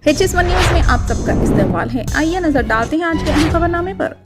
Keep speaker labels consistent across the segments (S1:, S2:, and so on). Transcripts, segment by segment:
S1: HS1 news में आप सबका इस्तकबाल है। आइए नजर डालते हैं आज के अहम खबरनामे पर।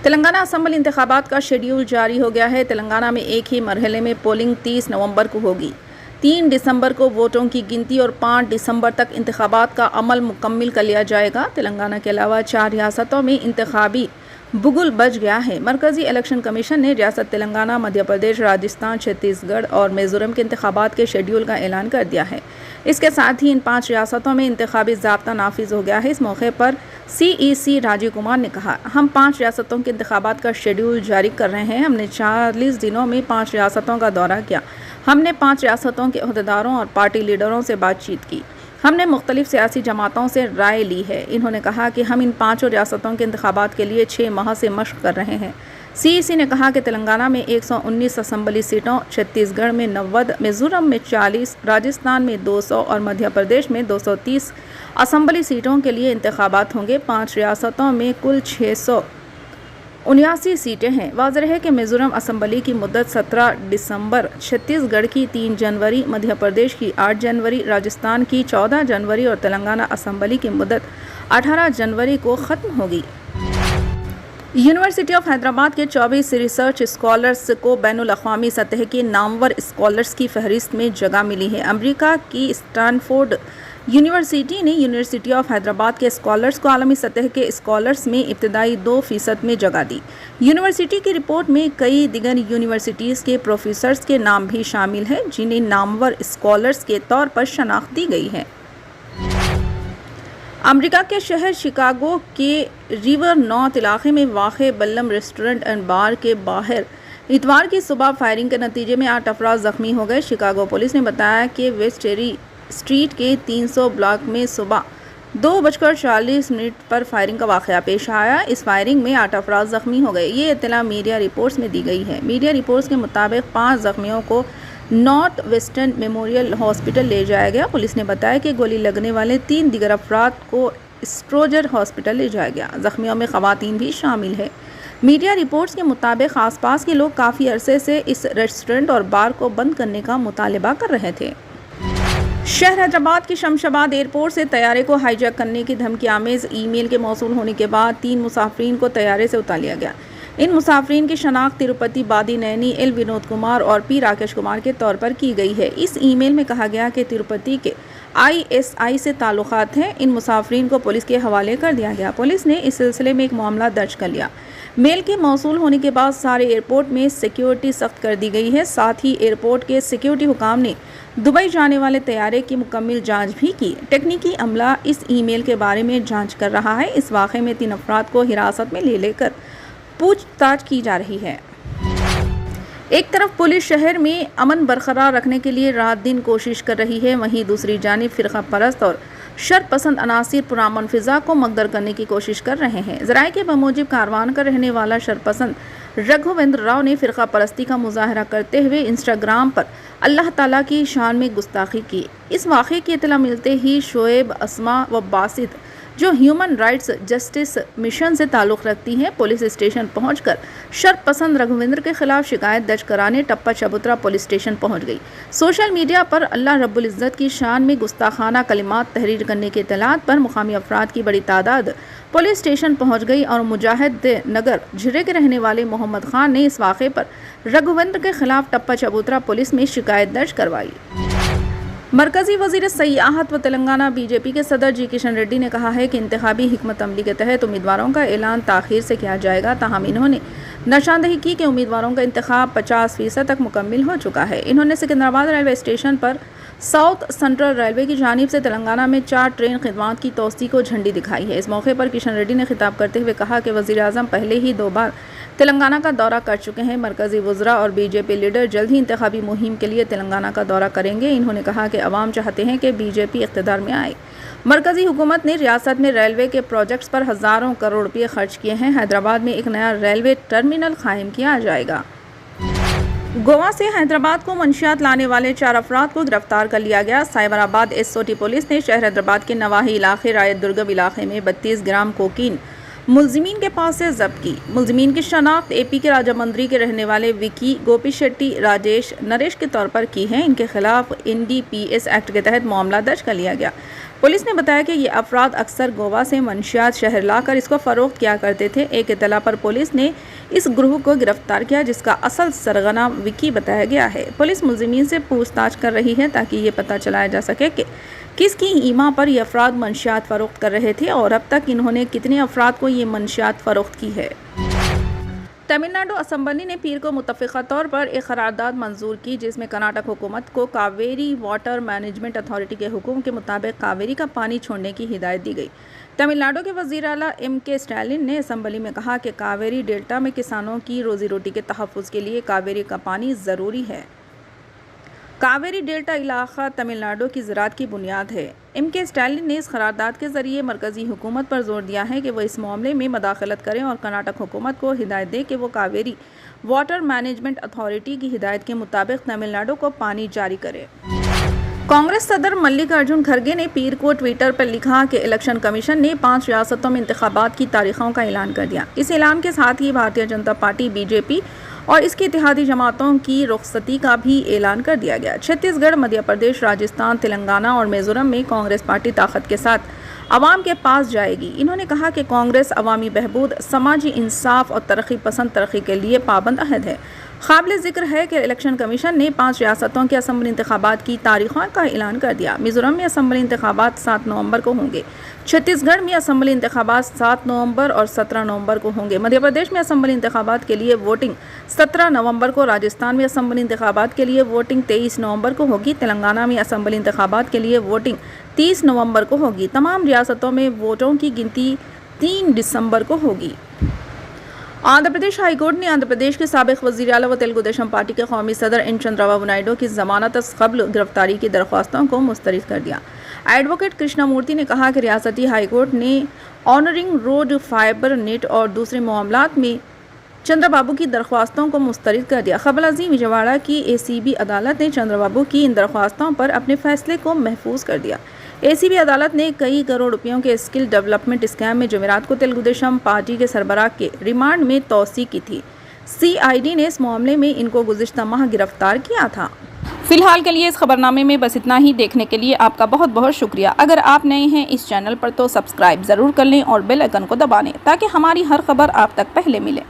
S1: तेलंगाना असम्बली इंतखाबात का शेड्यूल जारी हो गया है। तेलंगाना में एक ही मरहले में पोलिंग 30 नवंबर को होगी। 3 दिसंबर को वोटों की गिनती और 5 दिसंबर तक इंतखाबात का अमल मुकम्मल कर लिया जाएगा। तेलंगाना के अलावा 4 रियासतों में इंतखाबी बुगुल बज गया है। मरकजी इलेक्शन कमीशन ने रियासत तेलंगाना, मध्य प्रदेश, राजस्थान, छत्तीसगढ़ और मिजोरम के इंतखाबात के शेड्यूल का ऐलान कर दिया है। इसके साथ ही इन 5 रियासतों में इंतखाबी ज़ाब्ता नाफिज हो गया है। इस मौके पर CEC राजीव कुमार ने कहा, हम 5 रियासतों के इंतखाबात का शेड्यूल जारी कर रहे हैं। हमने 40 दिनों में 5 रियासतों का दौरा किया। हमने 5 रियासतों के अहदेदारों और पार्टी लीडरों से बातचीत की। हमने मुख्तलिफ सियासी जमातों से राय ली है। इन्होंने कहा कि हम इन 5 रियासतों के इंतखाबात के लिए 6 माह से मशक कर रहे हैं। CEC ने कहा कि तेलंगाना में 119 असम्बली सीटों, छत्तीसगढ़ में 90, मिजोरम में 40, राजस्थान में 200 और मध्य प्रदेश में 230 असम्बली सीटों के लिए इंतखाबात होंगे। 5 रियासतों में कुल 679 सीटें हैं। वाज़ेह है कि मिजोरम असम्बली की मुद्दत 17 दिसंबर, छत्तीसगढ़ की 3 जनवरी, मध्य प्रदेश की 8 जनवरी, राजस्थान की 14 जनवरी और तेलंगाना असम्बली की मुद्दत 18 जनवरी को ख़त्म होगी। यूनिवर्सिटी ऑफ हैदराबाद के 24 रिसर्च स्कॉलर्स को बैनुल अक़वामी सतह के नामवर स्कॉलर्स की फहरिस्त में जगह मिली है। अमेरिका की स्टैनफोर्ड यूनिवर्सिटी ने यूनिवर्सिटी ऑफ हैदराबाद के स्कॉलर्स को आलमी सतह के स्कॉलर्स में इब्तदाई 2% में जगह दी। यूनिवर्सिटी की रिपोर्ट में कई दिगर यूनिवर्सिटीज़ के प्रोफेसर्स के नाम भी शामिल हैं, जिन्हें नामवर स्कॉलर्स के तौर पर शनाख्त दी गई है। अमेरिका के शहर शिकागो के रिवर नॉर्थ इलाके में वाक़े बल्लम रेस्टोरेंट एंड बार के बाहर इतवार की सुबह फायरिंग के नतीजे में 8 अफराद ज़ख्मी हो गए। शिकागो पुलिस ने बताया कि वेस्ट टेरी स्ट्रीट के 300 ब्लॉक में सुबह 2:40 पर फायरिंग का वाक़या पेश आया। इस फायरिंग में 8 अफराद ज़ख्मी हो गए। ये इत्तला मीडिया रिपोर्ट्स में दी गई है। मीडिया रिपोर्ट्स के मुताबिक 5 ज़ख्मियों को नॉर्थ वेस्टर्न मेमोरियल हॉस्पिटल ले जाया गया। पुलिस ने बताया कि गोली लगने वाले 3 दिगर अफराद को स्ट्रोजर हॉस्पिटल ले जाया गया। ज़ख्मियों में ख़वातीन भी शामिल है। मीडिया रिपोर्ट्स के मुताबिक आसपास के लोग काफ़ी अरसे से इस रेस्टोरेंट और बार को बंद करने का मुतालबा कर रहे थे। शहर हैदराबाद की शमशाबाद एयरपोर्ट से तैयारे को हाईजैक करने की धमकी आमेज़ ईमेल के मौसूल होने के बाद 3 मुसाफिरीन को तैयारे से उतार लिया गया। इन मुसाफिरीन की शनाख्त तिरुपति बादी नैनी, L विनोद कुमार और P राकेश कुमार के तौर पर की गई है। इस ईमेल में कहा गया कि तिरुपति के ISI से ताल्लुकात हैं। इन मुसाफिरीन को पुलिस के हवाले कर दिया गया। पुलिस ने इस सिलसिले में एक मामला दर्ज कर लिया। मेल के मौसूल होने के बाद सारे एयरपोर्ट में सिक्योरिटी सख्त कर दी गई है। साथ ही एयरपोर्ट के सिक्योरिटी हुकाम ने दुबई जाने वाले तैयारे की मुकम्मल जांच भी की। टेक्निकी अमला इस ईमेल के बारे में जांच कर रहा है। इस वाक़े में 3 अफराद को हिरासत में लेकर पूछताछ की जा रही है। एक तरफ पुलिस शहर में अमन बरकरार रखने के लिए रात दिन कोशिश कर रही है, वहीं दूसरी जानिब फ़िरका परस्त और शरपसंद अनासिर पुरअमन फ़िज़ा को मकदर करने की कोशिश कर रहे हैं। ज़राए के बमूजिब कारवान का रहने वाला शरपसंद रघुवेंद्र राव ने फ़िरका परस्ती का मुजाहरा करते हुए इंस्टाग्राम पर अल्लाह ताला की शान में गुस्ताखी की। इस वाक़े की इत्तला मिलते ही शोएब, अस्मा व बासित, जो ह्यूमन राइट्स जस्टिस मिशन से ताल्लुक़ रखती हैं, पुलिस स्टेशन पहुंचकर शरपसंद रघुवेंद्र के खिलाफ शिकायत दर्ज कराने टप्पा चबूतरा पुलिस स्टेशन पहुंच गई। सोशल मीडिया पर अल्लाह रब्बुल इज़्ज़त की शान में गुस्ताखाना कलिमात तहरीर करने के इत्तलात पर मुकामी अफराद की बड़ी तादाद पुलिस स्टेशन पहुंच गई और मुजाहिद नगर झिरे के रहने वाले मोहम्मद खान ने इस वाक़े पर रघुवेंद्र के खिलाफ टप्पा चबूतरा पुलिस में शिकायत दर्ज करवाई। मरकज़ी वज़ीर सयाहत व तेलंगाना BJP के सदर जी किशन रेड्डी ने कहा है कि इंतखाबी हिकमत अमली के तहत उम्मीदवारों का ऐलान ताख़ीर से किया जाएगा। ताहम इन्होंने निशानदही की कि उम्मीदवारों का इंतखाब 50% तक मुकम्मल हो चुका है। इन्होंने सिकंदराबाद रेलवे स्टेशन पर साउथ सेंट्रल रेलवे की जानिब से तेलंगाना में 4 ट्रेन खिदमात की तोसी को झंडी दिखाई है। इस मौके पर किशन रेड्डी ने खिताब करते हुए कहा कि वज़ीर आज़म पहले ही 2 बार तेलंगाना का दौरा कर चुके हैं। मरकज़ी वज़रा और BJP लीडर जल्द ही इंतखाबी मुहिम के लिए तेलंगाना का दौरा करेंगे। इन्होंने कहा कि अवाम चाहते हैं कि BJP इक़्तिदार में आए। मरकज़ी हुकूमत ने रियासत में रेलवे के प्रोजेक्ट्स पर हज़ारों करोड़ रुपये खर्च किए हैं। हैदराबाद में एक नया रेलवे टर्मिनल कायम किया जाएगा। गोवा से हैदराबाद को मंशियात लाने वाले 4 अफराद को गिरफ्तार कर लिया गया। साइबराबाद SOT पुलिस ने शहर हैदराबाद के नवाही इलाके रायत दुर्गम इलाके में 32 ग्राम कोकीन मुलजिमीन के पास से जब्त की। मुलजिमीन की शनाख्त AP के राजामंद्री के रहने वाले विकी, गोपी शेट्टी, राजेश, नरेश के तौर पर की है। इनके खिलाफ NDPS एक्ट के तहत मामला दर्ज कर लिया गया। पुलिस ने बताया कि ये अफराद अक्सर गोवा से मंशियात शहर लाकर इसको फरोख्त किया करते थे। एक इत्तला पर पुलिस ने इस ग्रुह को गिरफ्तार किया, जिसका असल सरगना विकी बताया गया है। पुलिस मुलजिमीन से पूछताछ कर रही है ताकि ये पता चलाया जा सके कि किसकी ईमा पर ये अफराद मंशियात फरोख्त कर रहे थे और अब तक इन्होंने कितने अफराद को ये मंशियात फरोख्त की है। तमिलनाडु असम्बली ने पीर को मुत्तफ़िक़ा तौर पर एक करारदाद मंजूर की, जिसमें कर्नाटक हुकूमत को कावेरी वाटर मैनेजमेंट अथॉरिटी के हुक्म के मुताबिक कावेरी का पानी छोड़ने की हिदायत दी गई। तमिलनाडु के वज़ीर आला M.K. स्टालिन ने असम्बली में कहा कि कावेरी डेल्टा में किसानों की रोज़ी रोटी के तहफ़्फ़ुज़ के लिए कावेरी का पानी ज़रूरी है। कावेरी डेल्टा इलाका तमिलनाडु की ज़राअत की बुनियाद है। M.K. स्टालिन ने इस करारदाद के ज़रिए मरकज़ी हुकूमत पर जोर दिया है कि वह इस मामले में मदाखलत करें और कर्नाटक हुकूमत को हिदायत दे कि वो कावेरी वाटर मैनेजमेंट अथॉरिटी की हिदायत के मुताबिक तमिलनाडु को पानी जारी करे। कांग्रेस सदर मल्लिकार्जुन खड़गे ने पीर को ट्विटर पर लिखा कि इलेक्शन कमीशन ने 5 रियासतों में इंतखाबात की तारीखों का ऐलान कर दिया। इस ऐलान के साथ ही भारतीय जनता पार्टी BJP और इसकी इत्तेहादी जमातों की रुखसती का भी ऐलान कर दिया गया। छत्तीसगढ़, मध्य प्रदेश, राजस्थान, तेलंगाना और मिजोरम में कांग्रेस पार्टी ताकत के साथ अवाम के पास जाएगी। इन्होंने कहा कि कांग्रेस अवामी बहबूद, समाजी इंसाफ और तरक्की पसंद तरक्की के लिए पाबंद अहद है। काबिल ज़िक्र है कि इलेक्शन कमीशन ने 5 रियासतों के असम्बली इंतखाबात की तारीखों का ऐलान कर दिया। मिजोरम में असम्बली इंतखाबात 7 नवंबर को होंगे। छत्तीसगढ़ में असम्बली इंतखाबात 7 नवंबर और 17 नवंबर को होंगे। मध्य प्रदेश में असम्बली इंतखाबात के लिए वोटिंग 17 नवंबर को, राजस्थान में असम्बली इंतखाबात के लिए वोटिंग 23 नवंबर को होगी, तेलंगाना में असम्बली इंतखाबात के लिए वोटिंग 30 नवंबर को होगी। तमाम रियासतों में वोटों की गिनती 3 दिसंबर को होगी। आंध्र प्रदेश हाई कोर्ट ने आंध्र प्रदेश के साबिक वज़ीर आला व तेलुगु देशम पार्टी के कौमी सदर एन चंद्रबाबू नायडू की ज़मानत क़ब्ल गिरफ्तारी की दरख्वास्तों को मुस्तरद कर दिया। एडवोकेट कृष्णामूर्ति ने कहा कि रियासती हाई कोर्ट ने ऑनरिंग रोड, फाइबर नेट और दूसरे मामलात में चंद्रबाबू की दरख्वास्तों को मुस्तरद कर दिया। खबर अज़ीम विजयवाड़ा की ACB अदालत ने चंद्रबाबू की इन दरख्वास्तों पर अपने फैसले को महफूज कर दिया। ACB अदालत ने कई करोड़ रुपयों के स्किल डेवलपमेंट स्कैम में जुमेरात को तेलुगु देशम पार्टी के सरबराह के रिमांड में तौसीक़ की थी। CID ने इस मामले में इनको गुज़िश्ता माह गिरफ्तार किया था। फिलहाल के लिए इस खबरनामे में बस इतना ही। देखने के लिए आपका बहुत बहुत शुक्रिया। अगर आप नए हैं इस चैनल पर तो सब्सक्राइब ज़रूर कर लें और बेल आइकन को दबा लें ताकि हमारी हर खबर आप तक पहले मिले।